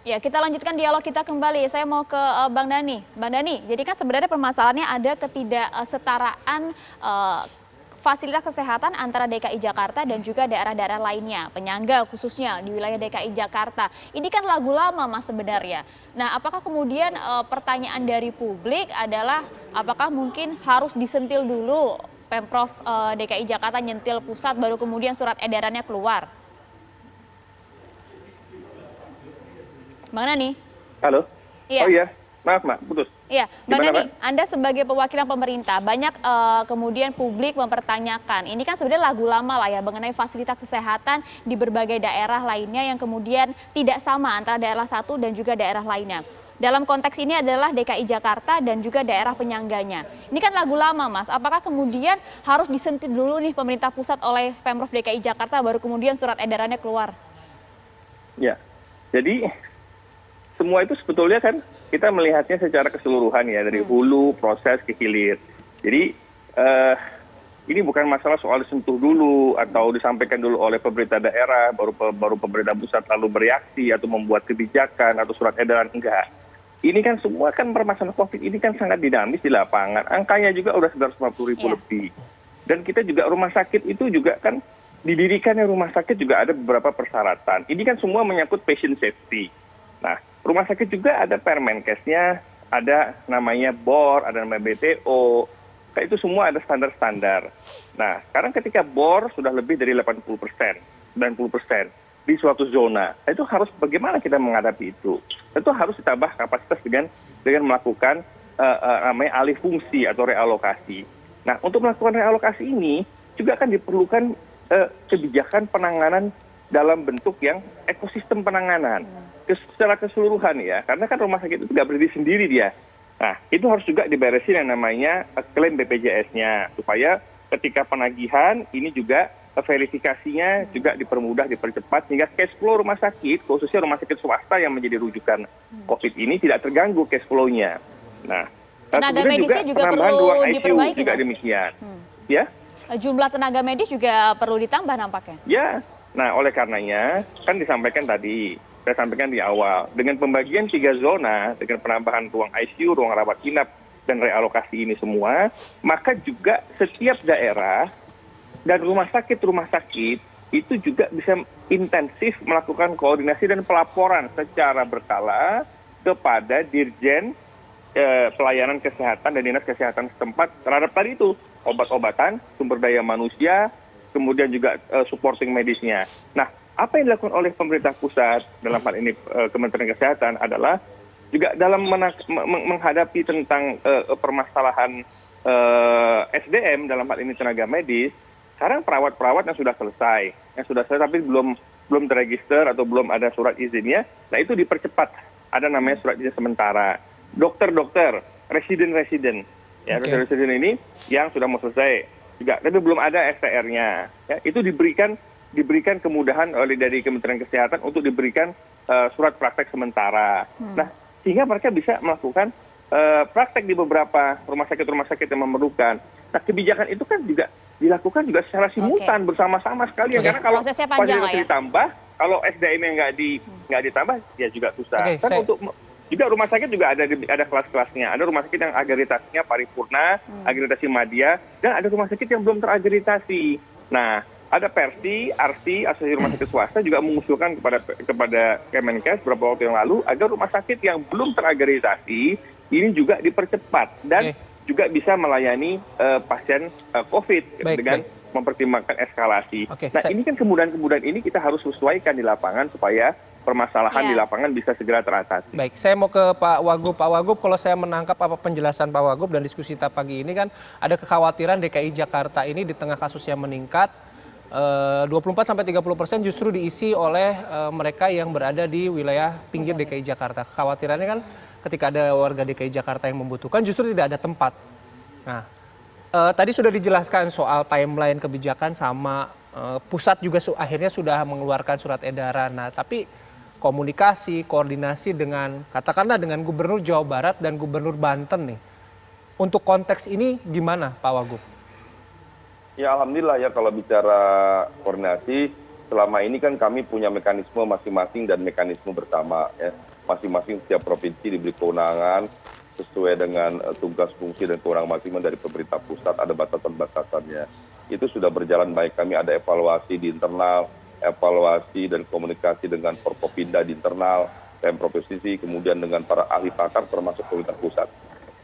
Ya, kita lanjutkan dialog kita kembali. Saya mau ke Bang Dhani. Bang Dhani, jadi kan sebenarnya permasalahannya ada ketidaksetaraan fasilitas kesehatan antara DKI Jakarta dan juga daerah-daerah lainnya, penyangga khususnya di wilayah DKI Jakarta. Ini kan lagu lama Mas sebenarnya. Nah, apakah kemudian pertanyaan dari publik adalah apakah mungkin harus disentil dulu Pemprov DKI Jakarta nyentil pusat baru kemudian surat edarannya keluar? Bang Dhani? Halo? Iya. Oh iya, maaf putus. Iya, Bang Gimana, Dhani, Pak? Anda sebagai perwakilan pemerintah, banyak kemudian publik mempertanyakan, ini kan sebenarnya lagu lama lah ya, mengenai fasilitas kesehatan di berbagai daerah lainnya yang kemudian tidak sama antara daerah satu dan juga daerah lainnya. Dalam konteks ini adalah DKI Jakarta dan juga daerah penyangganya. Ini kan lagu lama, Mas. Apakah kemudian harus disentil dulu nih pemerintah pusat oleh Pemprov DKI Jakarta, baru kemudian surat edarannya keluar? Ya, jadi semua itu sebetulnya kan kita melihatnya secara keseluruhan ya, dari hulu, proses, ke hilir. Jadi ini bukan masalah soal disentuh dulu atau disampaikan dulu oleh pemerintah daerah, baru pemerintah pusat lalu bereaksi atau membuat kebijakan atau surat edaran, enggak. Ini kan semua kan permasalahan COVID ini kan sangat dinamis di lapangan. Angkanya juga udah 950.000 lebih. Dan kita juga rumah sakit itu juga kan didirikannya rumah sakit juga ada beberapa persyaratan. Ini kan semua menyangkut patient safety. Nah, rumah sakit juga ada Permenkesnya, ada namanya BOR, ada namanya BTO. Itu semua ada standar-standar. Nah, sekarang ketika BOR sudah lebih dari 80%, 90% di suatu zona, itu harus bagaimana kita menghadapi itu? Itu harus ditambah kapasitas dengan melakukan namanya alih fungsi atau realokasi. Nah, untuk melakukan realokasi ini juga akan diperlukan kebijakan penanganan dalam bentuk yang ekosistem penanganan secara keseluruhan ya, karena kan rumah sakit itu nggak berdiri sendiri dia. Nah, itu harus juga diberesin yang namanya klaim BPJS-nya, supaya ketika penagihan ini juga verifikasinya juga dipermudah, dipercepat, sehingga cash flow rumah sakit, khususnya rumah sakit swasta yang menjadi rujukan COVID ini tidak terganggu cash flow-nya. Nah, tenaga medisnya juga penambahan perlu ruang ICU diperbaiki, juga Mas. demikian. Ya? Jumlah tenaga medis juga perlu ditambah nampaknya. Ya, nah oleh karenanya kan disampaikan tadi, saya sampaikan di awal, dengan pembagian 3 zona, dengan penambahan ruang ICU, ruang rawat inap, dan realokasi ini semua, maka juga setiap daerah dan rumah sakit itu juga bisa intensif melakukan koordinasi dan pelaporan secara berkala kepada Dirjen Pelayanan Kesehatan dan Dinas Kesehatan setempat terhadap tadi itu, obat-obatan, sumber daya manusia, kemudian juga supporting medisnya. Nah, apa yang dilakukan oleh pemerintah pusat dalam hal ini Kementerian Kesehatan adalah juga dalam menghadapi tentang permasalahan SDM dalam hal ini tenaga medis. Sekarang perawat-perawat yang sudah selesai tapi belum terregister atau belum ada surat izinnya, nah itu dipercepat. Ada namanya surat izin sementara. Dokter-dokter, residen-residen, ya residen ini yang sudah mau selesai juga, tapi belum ada STR-nya. Ya, itu diberikan kemudahan oleh dari Kementerian Kesehatan untuk diberikan surat praktek sementara. Nah, sehingga mereka bisa melakukan praktek di beberapa rumah sakit yang memerlukan. Nah, kebijakan itu kan juga dilakukan juga secara simultan bersama-sama sekali. Karena kalau fasilitas ditambah, kalau SDM-nya nggak ditambah, ya juga susah. Kan untuk juga rumah sakit juga ada kelas-kelasnya. Ada rumah sakit yang agreditasinya paripurna, agreditasi madya, dan ada rumah sakit yang belum teragreditasi. Nah, ada Persi, Arsi, Asosiasi Rumah Sakit Swasta juga mengusulkan kepada Kemenkes beberapa waktu yang lalu agar rumah sakit yang belum teragreditasi ini juga dipercepat dan juga bisa melayani pasien COVID dengan mempertimbangkan eskalasi. Nah, ini kan kemudahan-kemudahan ini kita harus sesuaikan di lapangan supaya permasalahan di lapangan bisa segera teratasi. Baik, saya mau ke Pak Wagub. Pak Wagub, kalau saya menangkap apa penjelasan Pak Wagub dan diskusi kita pagi ini kan ada kekhawatiran DKI Jakarta ini di tengah kasus yang meningkat 24-30% justru diisi oleh mereka yang berada di wilayah pinggir DKI Jakarta. Kekhawatirannya kan ketika ada warga DKI Jakarta yang membutuhkan justru tidak ada tempat. Nah, tadi sudah dijelaskan soal timeline kebijakan sama pusat juga akhirnya sudah mengeluarkan surat edaran. Nah, tapi komunikasi, koordinasi dengan katakanlah dengan Gubernur Jawa Barat dan Gubernur Banten nih. Untuk konteks ini gimana Pak Wagub? Ya alhamdulillah ya kalau bicara koordinasi selama ini kan kami punya mekanisme masing-masing dan mekanisme bersama ya. Masing-masing setiap provinsi diberi kewenangan sesuai dengan tugas fungsi dan kewenangan masing-masing dari pemerintah pusat, ada batasan-batasannya. Itu sudah berjalan baik, kami ada evaluasi di internal, evaluasi dan komunikasi dengan Forkopimda di internal, Pemprov provinsi, kemudian dengan para ahli pakar termasuk pemerintah pusat.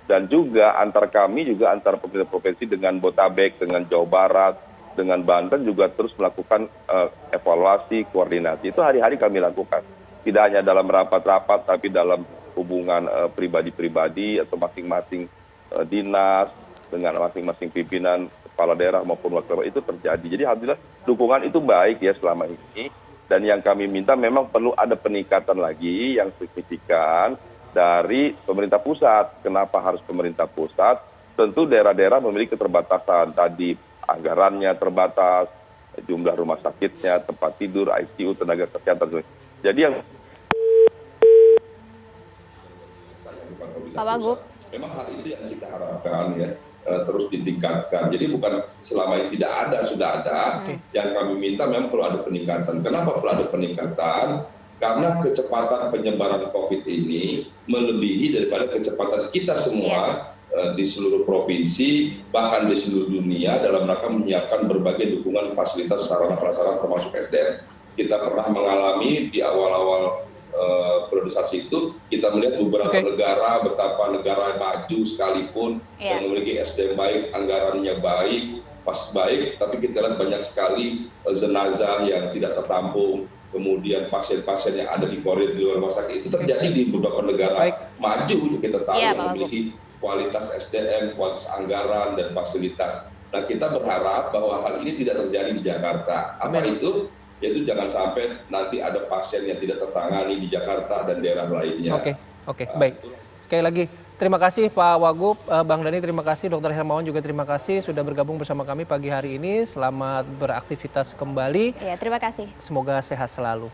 Dan juga antar kami juga antara pemerintah provinsi dengan Botabek, dengan Jawa Barat, dengan Banten juga terus melakukan evaluasi, koordinasi. Itu hari-hari kami lakukan. Tidak hanya dalam rapat-rapat, tapi dalam hubungan pribadi-pribadi atau masing-masing dinas dengan masing-masing pimpinan kepala daerah maupun wakil daerah itu terjadi. Jadi alhamdulillah dukungan itu baik ya selama ini. Dan yang kami minta memang perlu ada peningkatan lagi yang signifikan dari pemerintah pusat. Kenapa harus pemerintah pusat? Tentu daerah-daerah memiliki keterbatasan tadi. Anggarannya terbatas, jumlah rumah sakitnya, tempat tidur, ICU, tenaga kesehatan. Jadi yang Pak Wagub. Memang hal itu yang kita harapkan ya terus ditingkatkan. Jadi bukan selama ini tidak ada, sudah ada. Yang kami minta memang perlu ada peningkatan. Kenapa perlu ada peningkatan? Karena kecepatan penyebaran COVID ini melebihi daripada kecepatan kita semua di seluruh provinsi, bahkan di seluruh dunia dalam rangka menyiapkan berbagai dukungan fasilitas sarana prasarana termasuk SDM. Kita pernah mengalami di awal-awal priorisasi itu, kita melihat beberapa negara, betapa negara maju sekalipun yang memiliki SDM baik, anggarannya baik, pas baik, tapi kita lihat banyak sekali jenazah yang tidak tertampung, kemudian pasien-pasien yang ada di koridor di luar rumah sakit. Itu terjadi di beberapa negara maju, kita tahu yang memiliki kualitas SDM, kualitas anggaran, dan fasilitas. Nah, kita berharap bahwa hal ini tidak terjadi di Jakarta. Apa itu? Yaitu jangan sampai nanti ada pasien yang tidak tertangani di Jakarta dan daerah lainnya. Oke, baik. Sekali lagi, terima kasih Pak Wagub, Bang Dhani terima kasih, Dr. Hermawan juga terima kasih sudah bergabung bersama kami pagi hari ini. Selamat beraktivitas kembali. Ya, terima kasih. Semoga sehat selalu.